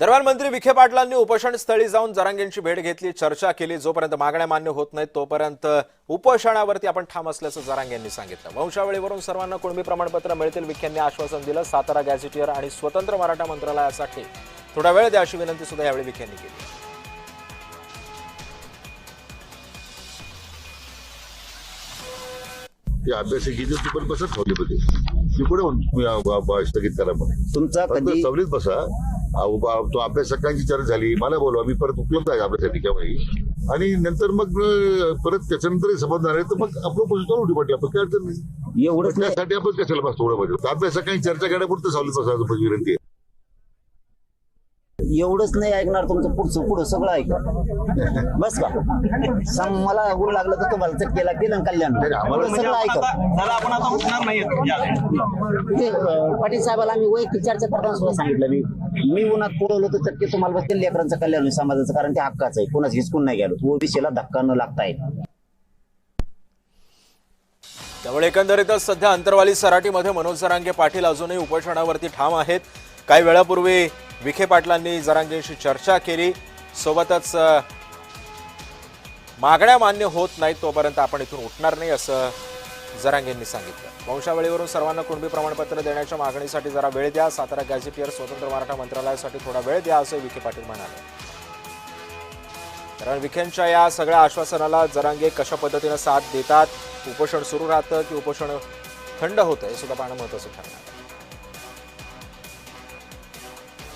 दरम्यान मंत्री विखे पाटलांनी उपोषण स्थळी जाऊन जरांगेंची भेट घेतली, चर्चा केली। जोपर्यंत मागण्या मान्य होत नाहीत तोपर्यंत उपोषणावरती आपण ठाम असल्याचं जरांगेंनी सांगितलं। वंशावळीवरून सर्वांना कुणबी प्रमाणपत्र मिळतील, विखेंनी आश्वासन दिलं। सातारा गॅझेटियर आणि स्वतंत्र मराठा मंत्रालयासाठी थोडा वेळ द्या अशी विनंती सुद्धा यावेळी विखेंनी केली। अभ्यासिकेचे पेपर बसत ठेवले होते पुढे स्थगित करा म्हणून तुमचा कधी सवलीत बसा। तो अभ्यास सगळ्यांची चर्चा झाली, मला बोलवा, मी परत उपलब्ध आहे आपल्यासाठी केव्हाही। आणि नंतर मग परत त्याच्यानंतर समजणार आहे तर मग आपलं पोषण उडी पडली, आपण काय अडचण नाही। एवढंच त्यासाठी आपण कशाला बसतो एवढं पाहिजे, अभ्यास सगळ्यांची चर्चा करण्यापुरतं सवलीत बसायचं विनंती आहे। एवढंच नाही ऐकणार, तुमचं पुढं सगळं ऐका बस का। मला गुण लागलं तर तुम्हाला चटके लागतील आणि कल्याण सगळं ऐका। पाटील साहेबाला आम्ही वैयक्तिक चर्चा करताना सुद्धा सांगितलं, मी उन्हात पुरवलं तर चटके तुम्हाला बसतील, लेकरांचं कल्याण समाजाचं, कारण ते हक्काचं आहे, कोणाच हिसकून नाही गेलो, ओबीसीला धक्का न लागता येईल। त्यामुळे एकंदरीतच सध्या अंतरवाली सराटीमध्ये मनोज जरांगे पाटील अजूनही उपोषणावरती ठाम आहेत। काही वेळापूर्वी विखे पाटलांनी जरांगेंशी चर्चा केली, सोबतच मागण्या मान्य होत नाहीत तोपर्यंत आपण इथून उठणार नाही असं जरांगेंनी सांगितलं। वंशावळीवरून सर्वांना कुणबी प्रमाणपत्र देण्याच्या मागणीसाठी जरा वेळ द्या, सातारा गॅझेटियर स्वतंत्र मराठा मंत्रालयासाठी थोडा वेळ द्या असं विखे पाटील म्हणाले। कारण विखेंच्या या सगळ्या आश्वासनाला जरांगे कशा पद्धतीने साथ देतात, उपोषण सुरू राहतं की उपोषण थंड होतं हे सुद्धा पाहणं महत्त्वाचं ठरणार आहे।